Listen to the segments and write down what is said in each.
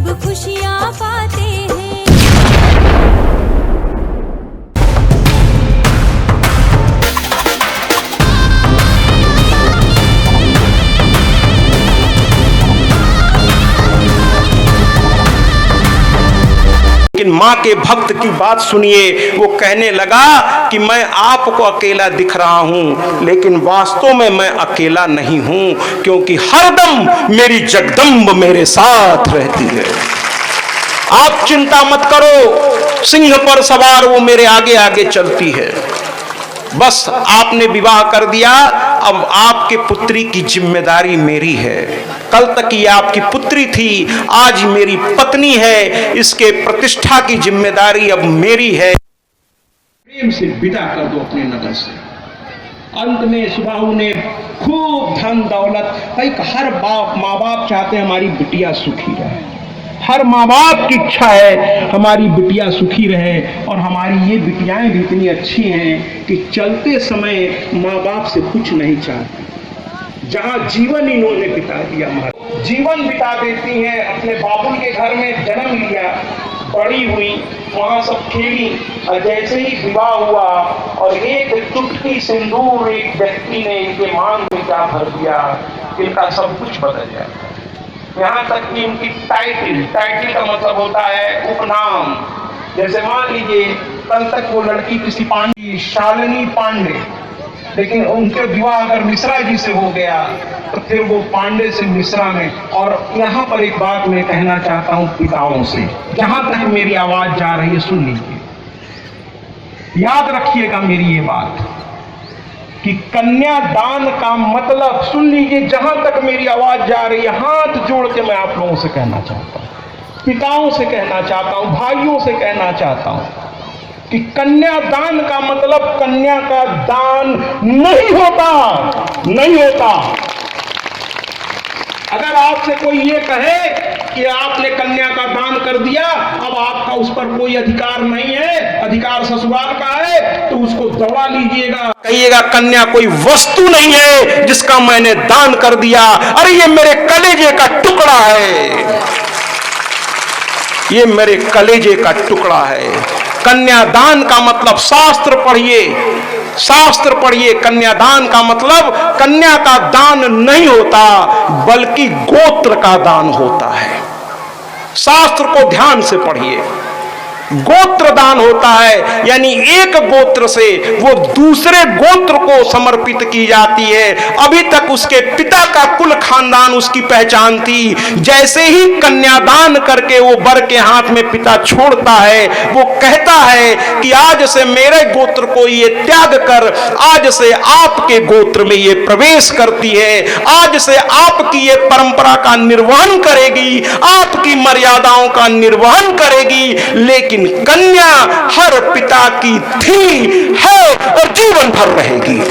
सब खुशियाँ पाते हैं। लेकिन माँ के भक्त की बात सुनिए, वो कहने लगा कि मैं आपको अकेला दिख रहा हूँ, लेकिन वास्तव में मैं अकेला नहीं हूँ, क्योंकि हरदम मेरी जगदम्ब मेरे साथ रहती है। आप चिंता मत करो, सिंह पर सवार वो मेरे आगे आगे चलती है। बस आपने विवाह कर दिया, अब आपके पुत्री की जिम्मेदारी मेरी है। कल तक ये आपकी पुत्री थी, आज मेरी पत्नी है, इसके प्रतिष्ठा की जिम्मेदारी अब मेरी है। प्रेम से विदा कर दो अपने नगर से। अंत में सुबाहु ने खूब धन दौलत, भाई हर बाप माँ बाप चाहते हैं हमारी बिटिया सुखी रहे, हर माँ बाप की इच्छा है हमारी बिटिया सुखी रहे, और हमारी ये बिटियाएं भी इतनी अच्छी हैं कि चलते समय माँ बाप से कुछ नहीं चाहती। जहाँ जीवन इन्होंने बिता दिया, जीवन बिता देती हैं। अपने बाबुल के घर में जन्म लिया, बड़ी हुई, वहाँ सब खेली, और जैसे ही विवाह हुआ और एक चुटकी सिंदूर एक व्यक्ति ने इनके मांग में क्या भर दिया, इनका सब कुछ बदल जाता है। यहाँ तक कि इनकी टाइटल का मतलब होता है उपनाम। जैसे मान लीजिए कल तक वो लड़की किसी पांडे, शालिनी पांडे, लेकिन उनके विवाह अगर मिश्रा जी से हो गया तो फिर वो पांडे से मिश्रा में। और यहाँ पर एक बात मैं कहना चाहता हूँ पिताओं से, जहां तक मेरी आवाज जा रही है सुन लीजिए, याद रखिएगा मेरी ये बात कि कन्यादान का मतलब, सुन लीजिए, जहां तक मेरी आवाज जा रही है, हाथ जोड़ के मैं आप लोगों से कहना चाहता हूं, पिताओं से कहना चाहता हूं, भाइयों से कहना चाहता हूं कि कन्यादान का मतलब कन्या का दान नहीं होता, नहीं होता। अगर आपसे कोई ये कहे कि आपने कन्या का दान कर दिया, अब आपका उस पर कोई अधिकार नहीं है, अधिकार ससुराल का है, तो उसको दौड़ा लीजिएगा, कहिएगा कन्या कोई वस्तु नहीं है जिसका मैंने दान कर दिया, अरे ये मेरे कलेजे का टुकड़ा है, ये मेरे कलेजे का टुकड़ा है। कन्यादान का मतलब, शास्त्र पढ़िए, शास्त्र पढ़िए, कन्यादान का मतलब कन्या का दान नहीं होता बल्कि गोत्र का दान होता है। शास्त्र को ध्यान से पढ़िए, गोत्र दान होता है, यानी एक गोत्र से वो दूसरे गोत्र को समर्पित की जाती है। अभी तक उसके पिता का कुल खानदान उसकी पहचान थी, जैसे ही कन्यादान करके वो वर के हाथ में पिता छोड़ता है, वो कहता है कि आज से मेरे गोत्र को ये त्याग कर, आज से आपके गोत्र में ये प्रवेश करती है, आज से आपकी ये परंपरा का निर्वहन करेगी, आपकी मर्यादाओं का निर्वहन करेगी। लेकिन कन्या हर पिता की थी, है और जीवन भर रहेगी।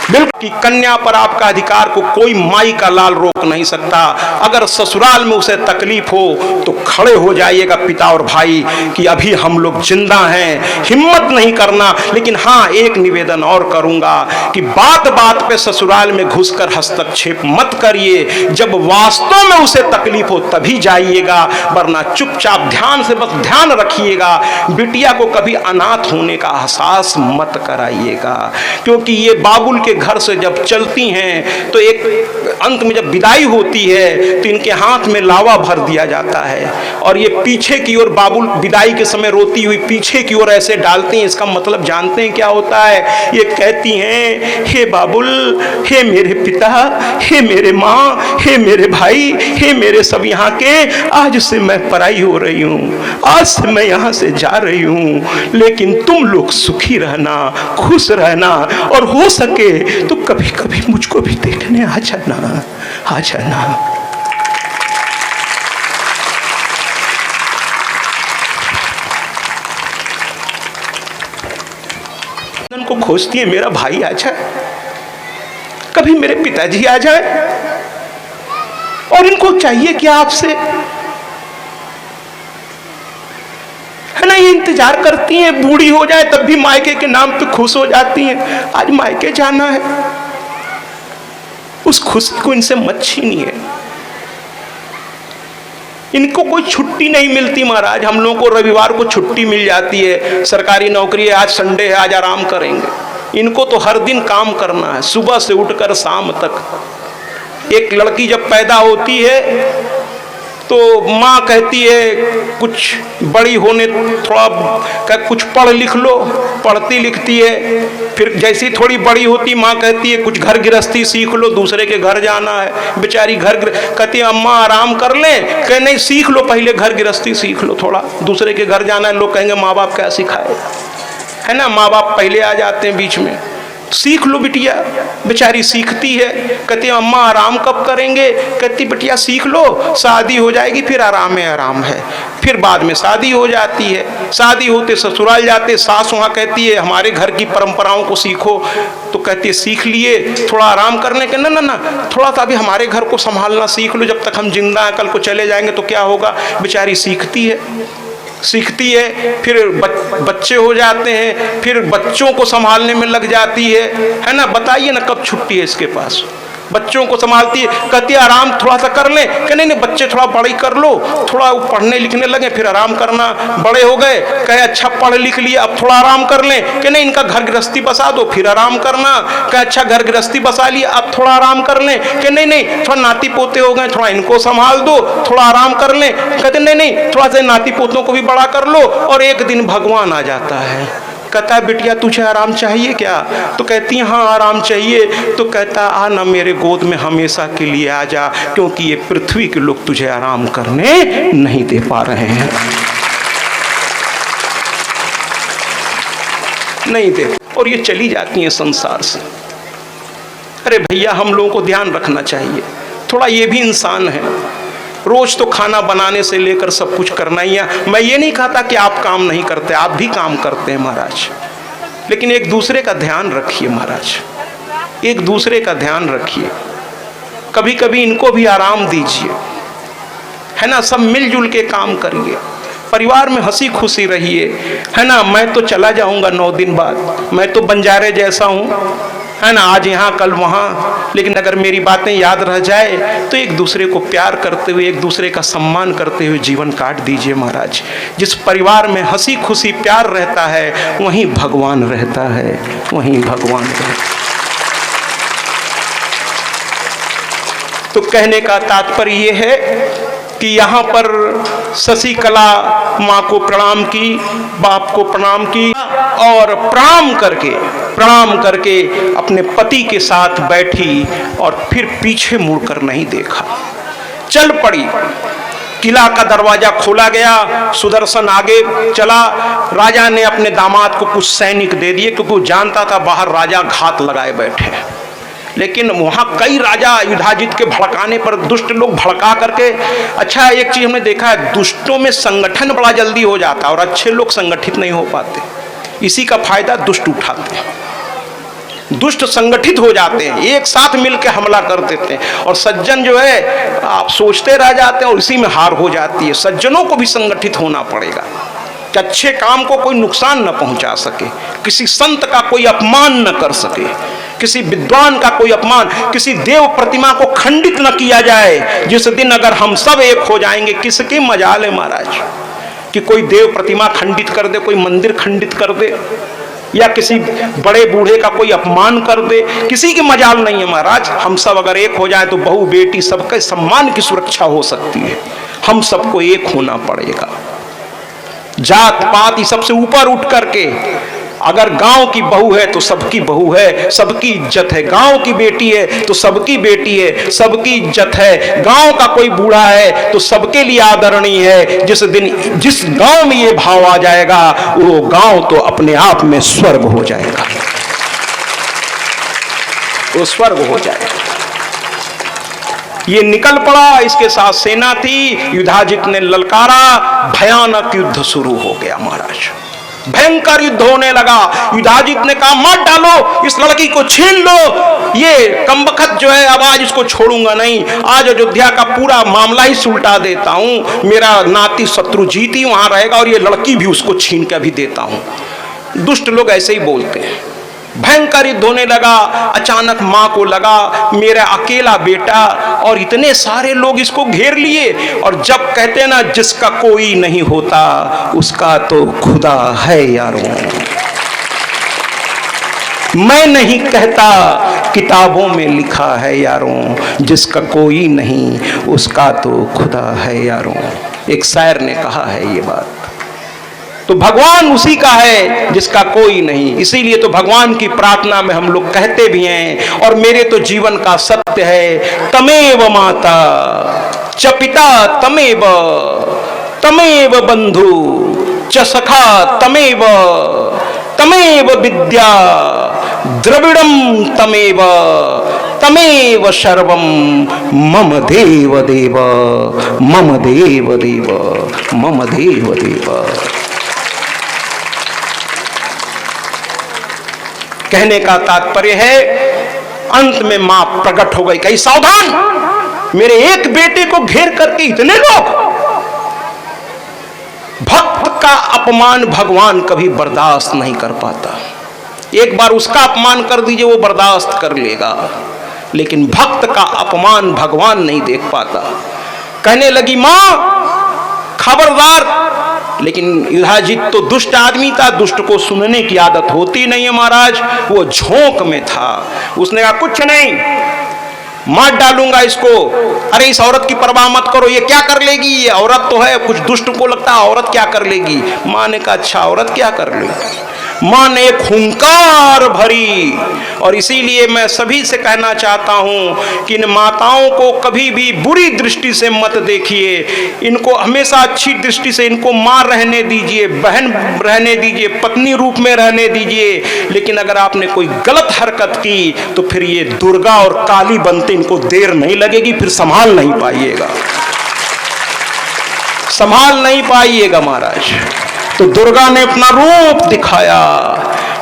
बिल्कुल कि कन्या पर आपका अधिकार को कोई माई का लाल रोक नहीं सकता। अगर ससुराल में उसे तकलीफ हो तो खड़े हो जाइएगा पिता और भाई कि अभी हम लोग जिंदा हैं, हिम्मत नहीं करना। लेकिन हाँ, एक निवेदन और करूंगा कि बात बात पे ससुराल में घुसकर हस्तक्षेप मत करिए। जब वास्तव में उसे तकलीफ हो तभी जाइएगा, वरना चुपचाप ध्यान से बस ध्यान रखिएगा, बिटिया को कभी अनाथ होने का एहसास मत कराइएगा। क्योंकि ये बाबुल के घर से जब चलती हैं तो एक अंत में जब विदाई होती है तो इनके हाथ में लावा भर दिया जाता है, और ये पीछे की ओर, बाबुल विदाई के समय रोती हुई पीछे की ओर ऐसे डालती हैं। इसका मतलब जानते हैं क्या होता है? ये कहती हैं, हे बाबुल, हे मेरे पिता, हे मेरे माँ, हे मेरे भाई, हे मेरे सब यहाँ के, आज से मैं पराई हो रही हूँ, आज से मैं यहाँ से जा रही हूँ, लेकिन तुम लोग सुखी रहना, खुश रहना, और हो सके तो कभी कभी मुझको भी देखने आ जाना, आ जाना। को खोजती है मेरा भाई आ जाए, कभी मेरे पिताजी आ जाए, और इनको चाहिए क्या आपसे, है ना? ये इंतजार करती हैं बूढ़ी हो जाए तब भी मायके के नाम पे खुश हो जाती हैं। आज मायके जाना है, उस खुशी को इनसे मत छीनिए। इनको कोई छुट्टी नहीं मिलती महाराज। हम लोगों को रविवार को छुट्टी मिल जाती है, सरकारी नौकरी है, आज संडे है, आज आराम करेंगे। इनको तो हर दिन काम करना है, सुबह से उठकर शाम तक। एक लड़की जब पैदा होती है तो माँ कहती है कुछ बड़ी होने थोड़ा कुछ पढ़ लिख लो, पढ़ती लिखती है। फिर जैसी थोड़ी बड़ी होती माँ कहती है कुछ घर गृहस्थी सीख लो, दूसरे के घर जाना है। बेचारी घर कहती है अम्मा आराम कर लें, कहे नहीं सीख लो, पहले घर गृहस्थी सीख लो, थोड़ा दूसरे के घर जाना है। लोग कहेंगे माँ बाप क्या सिखाए, है ना, माँ बाप पहले आ जाते हैं बीच में। सीख लो बिटिया। बेचारी सीखती है, कहती है अम्मा आराम कब करेंगे, कहती बिटिया सीख लो, शादी हो जाएगी फिर आराम है, आराम है। फिर बाद में शादी हो जाती है, शादी होते ससुराल जाते, सास वहाँ कहती है हमारे घर की परंपराओं को सीखो, तो कहती है सीख लिए, थोड़ा आराम करने के, ना ना ना थोड़ा सा अभी हमारे घर को संभालना सीख लो, जब तक हम जिंदा हैं, कल को चले जाएंगे तो क्या होगा। बेचारी सीखती है, फिर बच्चे हो जाते हैं, फिर बच्चों को संभालने में लग जाती है ना। बताइए ना कब छुट्टी है इसके पास, बच्चों को संभालती है। कहती है आराम थोड़ा सा कर लें, कि नहीं नहीं बच्चे थोड़ा बड़े कर लो, थोड़ा पढ़ने लिखने लगे फिर आराम करना, बड़े हो गए, कहे अच्छा पढ़ लिख लिए अब थोड़ा आराम कर लें, कि नहीं इनका घर गृहस्थी बसा दो फिर आराम करना, कहे अच्छा घर गृहस्थी बसा लिए अब थोड़ा आराम कर लें, कि नहीं नहीं थोड़ा नाती पोते हो गए, थोड़ा इनको संभाल दो, थोड़ा आराम कर लें। कहते नहीं नहीं थोड़ा सा नाती पोतों को भी बड़ा कर लो। और एक दिन भगवान आ जाता है, कहता है बिटिया तुझे आराम चाहिए क्या, तो कहती है हाँ आराम चाहिए। तो कहता आ ना मेरे गोद में हमेशा के लिए आ जा, क्योंकि ये पृथ्वी के लोग तुझे आराम करने नहीं दे पा रहे हैं, नहीं दे। और ये चली जाती हैं संसार से। अरे भैया हम लोगों को ध्यान रखना चाहिए, थोड़ा ये भी इंसान है, रोज तो खाना बनाने से लेकर सब कुछ करना ही है। मैं ये नहीं कहता कि आप काम नहीं करते, आप भी काम करते हैं महाराज, लेकिन एक दूसरे का ध्यान रखिए महाराज, एक दूसरे का ध्यान रखिए। कभी कभी इनको भी आराम दीजिए, है ना, सब मिलजुल के काम करिए, परिवार में हंसी खुशी रहिए, है ना। मैं तो चला जाऊंगा 9 दिन बाद, मैं तो बंजारे जैसा हूँ, है ना, आज यहाँ कल वहाँ, लेकिन अगर मेरी बातें याद रह जाए तो एक दूसरे को प्यार करते हुए, एक दूसरे का सम्मान करते हुए जीवन काट दीजिए महाराज। जिस परिवार में हंसी खुशी प्यार रहता है वहीं भगवान रहता है, वहीं भगवान रहता है। तो कहने का तात्पर्य ये है कि यहाँ पर शशिकला माँ को प्रणाम की, बाप को प्रणाम की, और प्रणाम करके अपने पति के साथ बैठी और फिर पीछे मुड़कर नहीं देखा, चल पड़ी। किला का दरवाजा खोला गया, सुदर्शन आगे चला। राजा ने अपने दामाद को कुछ सैनिक दे दिए, क्योंकि वो जानता था बाहर राजा घात लगाए बैठे। लेकिन वहाँ कई राजा युधाजित के भड़काने पर दुष्ट लोग भड़का करके, अच्छा एक चीज हमने देखा है, दुष्टों में संगठन बड़ा जल्दी हो जाता है और अच्छे लोग संगठित नहीं हो पाते। इसी का फायदा दुष्ट उठाते हैं, दुष्ट संगठित हो जाते हैं, एक साथ मिलकर हमला कर देते हैं, और सज्जन जो है आप सोचते रह जाते हैं और इसी में हार हो जाती है। सज्जनों को भी संगठित होना पड़ेगा कि अच्छे काम को कोई नुकसान न पहुंचा सके, किसी संत का कोई अपमान न कर सके, किसी विद्वान का कोई अपमान, किसी देव प्रतिमा को खंडित न किया जाए। जिस दिन अगर हम सब एक हो जाएंगे, किसकी मजाल है महाराज कि कोई देव प्रतिमा खंडित कर दे, कोई मंदिर खंडित कर दे, या किसी बड़े बूढ़े का कोई अपमान कर दे, किसी की मजाल नहीं है महाराज। हम सब अगर एक हो जाए तो बहू बेटी सबके सम्मान की सुरक्षा हो सकती है। हम सबको एक होना पड़ेगा, जात पात इस सबसे ऊपर उठ करके। अगर गांव की बहू है तो सबकी बहू है, सबकी इज्जत है। गांव की बेटी है तो सबकी बेटी है, सबकी इज्जत है। गांव का कोई बूढ़ा है तो सबके लिए आदरणीय है। जिस गांव में ये भाव आ जाएगा वो गांव तो अपने आप में स्वर्ग हो जाएगा, वो स्वर्ग हो जाएगा। ये निकल पड़ा, इसके साथ सेना थी। युधाजित ने ललकारा, भयानक युद्ध शुरू हो गया महाराज, भयंकर युद्ध होने लगा। युधाजित ने कहा मार डालो, इस लड़की को छीन लो, ये कमबख्त जो है अब आज इसको छोड़ूंगा नहीं, आज अयोध्या का पूरा मामला ही सुलटा देता हूं। मेरा नाती शत्रुजीत ही वहां रहेगा और ये लड़की भी उसको छीन के भी देता हूं। दुष्ट लोग ऐसे ही बोलते हैं, भयंकर युद्ध होने लगा। अचानक माँ को लगा मेरा अकेला बेटा और इतने सारे लोग इसको घेर लिए। और जब कहते हैं ना जिसका कोई नहीं होता उसका तो खुदा है यारों। मैं नहीं कहता, किताबों में लिखा है यारों, जिसका कोई नहीं उसका तो खुदा है यारों। एक शायर ने कहा है ये बात। तो भगवान उसी का है जिसका कोई नहीं। इसीलिए तो भगवान की प्रार्थना में हम लोग कहते भी हैं, और मेरे तो जीवन का सत्य है, तमेव माता च पिता तमेव, तमेव बंधु च सखा तमेव, तमेव विद्या द्रविड़म तमेव, तमेव सर्वम मम देव देव, मम देव देव, मम देव देव। कहने का तात्पर्य है अंत में मां प्रकट हो गई, कही सावधान, मेरे एक बेटे को घेर करके इतने लोग। भक्त का अपमान भगवान कभी बर्दाश्त नहीं कर पाता। एक बार उसका अपमान कर दीजिए वो बर्दाश्त कर लेगा, लेकिन भक्त का अपमान भगवान नहीं देख पाता। कहने लगी मां खबरदार। लेकिन युधाजित तो दुष्ट आदमी था, दुष्ट को सुनने की आदत होती नहीं है महाराज। वो झोंक में था, उसने कहा कुछ नहीं, मार डालूंगा इसको। अरे इस औरत की परवाह मत करो, ये क्या कर लेगी, ये औरत तो है। कुछ दुष्ट को लगता है औरत क्या कर लेगी। मां ने कहा अच्छा औरत क्या कर लेगी। मां ने एक हुंकार भरी। और इसीलिए मैं सभी से कहना चाहता हूं कि इन माताओं को कभी भी बुरी दृष्टि से मत देखिए, इनको हमेशा अच्छी दृष्टि से, इनको मां रहने दीजिए, बहन रहने दीजिए, पत्नी रूप में रहने दीजिए। लेकिन अगर आपने कोई गलत हरकत की तो फिर ये दुर्गा और काली बनते इनको देर नहीं लगेगी, फिर संभाल नहीं पाइएगा, संभाल नहीं पाइएगा महाराज। तो दुर्गा ने अपना रूप दिखाया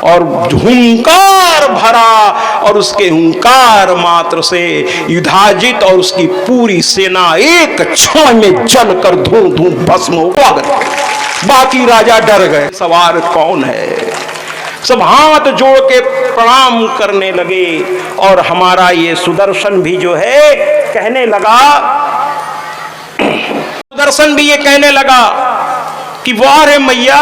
और हुंकार भरा, और उसके हुंकार मात्र से युधाजित और उसकी पूरी सेना एक क्षण में जलकर धूम धूम भस्म हो गई। बाकी राजा डर गए, सवार कौन है। सब हाथ जोड़ के प्रणाम करने लगे। और हमारा ये सुदर्शन भी जो है कहने लगा, सुदर्शन भी ये कहने लगा कि वाह रे मैया,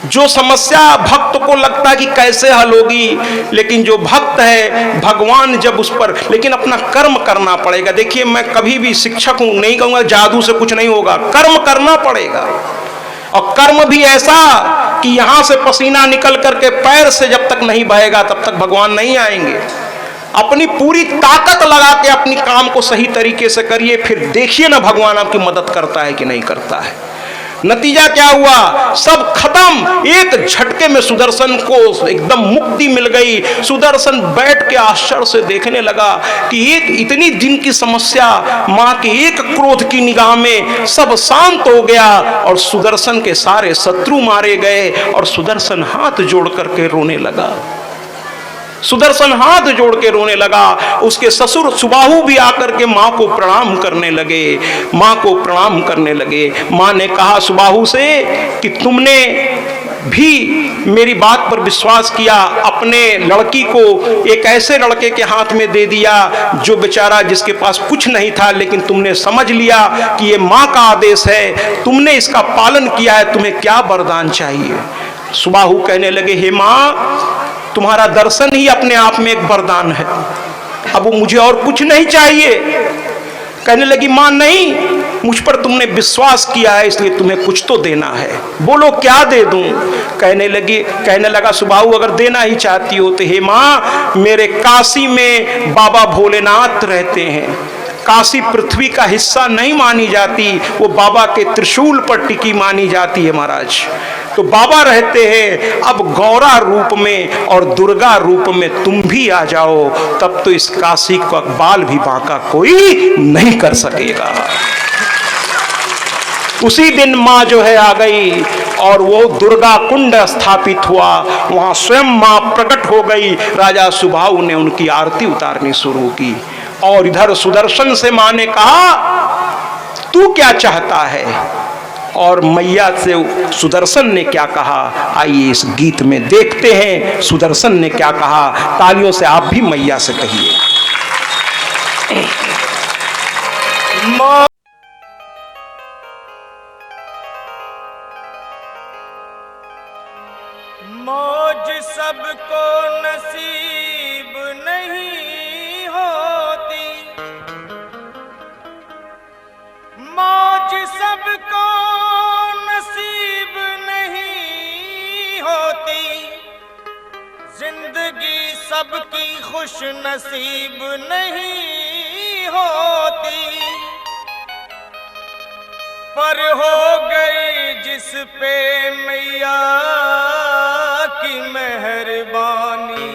जो समस्या भक्त को लगता है कि कैसे हल होगी, लेकिन जो भक्त है भगवान जब उस पर, लेकिन अपना कर्म करना पड़ेगा। देखिए मैं कभी भी शिक्षक हूं, नहीं कहूंगा जादू से कुछ नहीं होगा, कर्म करना पड़ेगा। और कर्म भी ऐसा कि यहां से पसीना निकल करके पैर से जब तक नहीं बहेगा तब तक भगवान नहीं आएंगे। अपनी पूरी ताकत लगा के अपनी काम को सही तरीके से करिए, फिर देखिए ना भगवान आपकी मदद करता है कि नहीं करता है। नतीजा क्या हुआ, सब खत्म। एक झटके में सुदर्शन को एकदम मुक्ति मिल गई। सुदर्शन बैठ के आश्चर्य से देखने लगा कि एक इतनी दिन की समस्या मां के एक क्रोध की निगाह में सब शांत हो गया, और सुदर्शन के सारे शत्रु मारे गए। और सुदर्शन हाथ जोड़ करके रोने लगा, सुदर्शन हाथ जोड़ के रोने लगा। उसके ससुर सुबाहु भी आकर के मां को प्रणाम करने लगे, मां को प्रणाम करने लगे। मां ने कहा सुबाहु से कि तुमने भी मेरी बात पर विश्वास किया, अपने लड़की को एक ऐसे लड़के के हाथ में दे दिया जो बेचारा जिसके पास कुछ नहीं था, लेकिन तुमने समझ लिया कि ये मां का आदेश है, तुमने इसका पालन किया है, तुम्हें क्या वरदान चाहिए। सुबाहु कहने लगे हे मां, तुम्हारा दर्शन ही अपने आप में एक वरदान है, अब मुझे और कुछ नहीं चाहिए। कहने लगी मां नहीं, मुझ पर तुमने विश्वास किया है इसलिए तुम्हें कुछ तो देना है, बोलो क्या दे दूं। कहने लगा सुबाहु अगर देना ही चाहती हो तो हे मां, मेरे काशी में बाबा भोलेनाथ रहते हैं। काशी पृथ्वी का हिस्सा नहीं मानी जाती, वो बाबा के त्रिशूल पर टिकी मानी जाती है महाराज। तो बाबा रहते हैं, अब गौरा रूप में और दुर्गा रूप में तुम भी आ जाओ, तब तो इस काशी का बाल भी बांका कोई नहीं कर सकेगा। उसी दिन माँ जो है आ गई और वो दुर्गा कुंड स्थापित हुआ, वहां स्वयं माँ प्रकट हो गई। राजा सुबाहु ने उनकी आरती उतारनी शुरू की। और इधर सुदर्शन से माँ ने कहा तू क्या चाहता है। और मैया से सुदर्शन ने क्या कहा, आइए इस गीत में देखते हैं सुदर्शन ने क्या कहा। तालियों से आप भी मैया से कहिए। मौज सबको नसीब नहीं होती, मौज सबको नसीब नहीं होती, जिंदगी सबकी खुश नसीब नहीं होती, पर हो गई जिस पे मैया की मेहरबानी,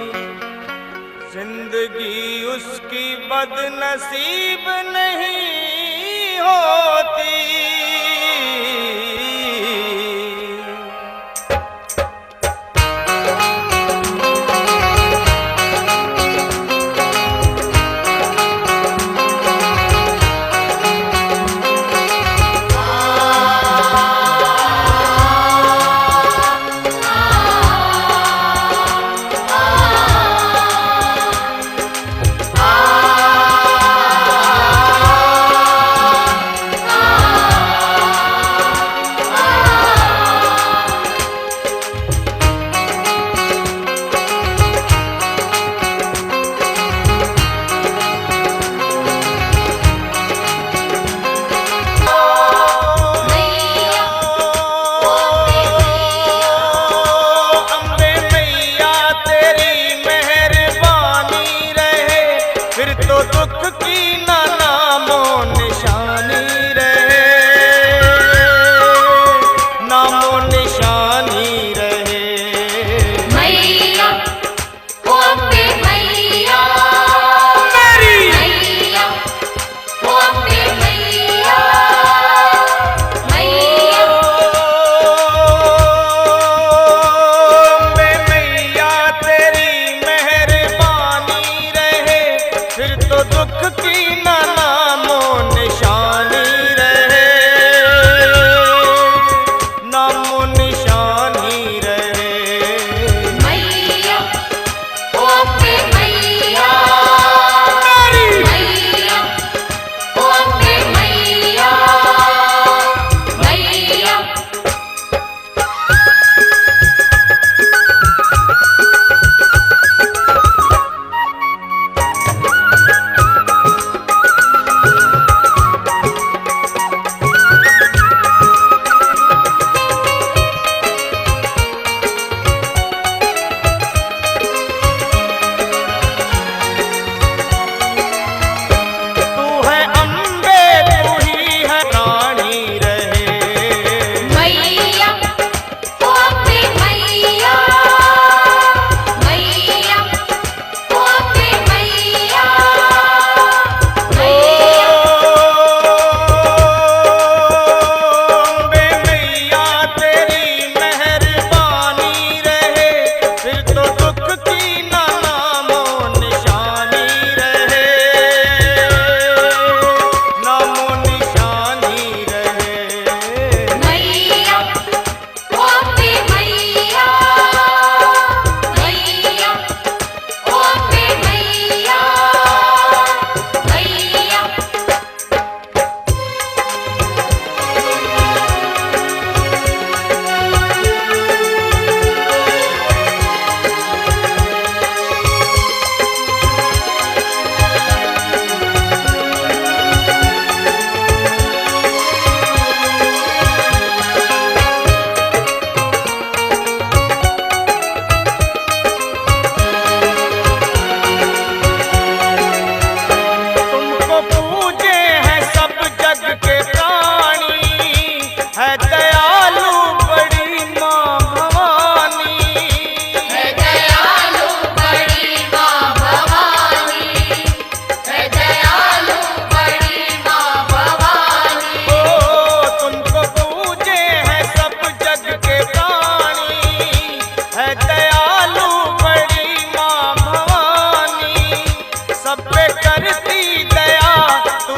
जिंदगी उसकी बदनसीब नहीं होती।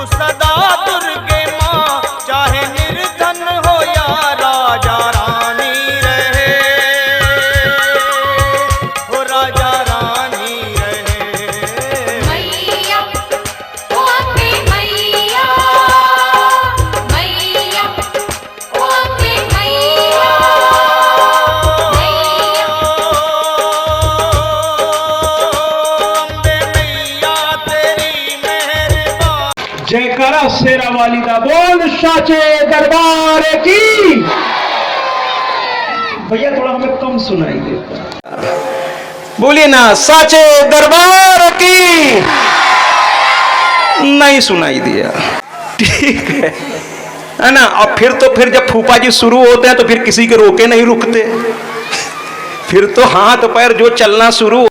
सदा दुर्गे माँ, चाहे निर्धन हो या नारा शेरा वाली दा बोल साचे दरबार की। भैया थोड़ा हमें कम सुनाई देता, बोलिए ना साचे दरबार की। नहीं सुनाई दिया, ठीक है ना। और फिर जब फूफा जी शुरू होते हैं तो फिर किसी के रोके नहीं रुकते, फिर तो हाथ पैर जो चलना शुरू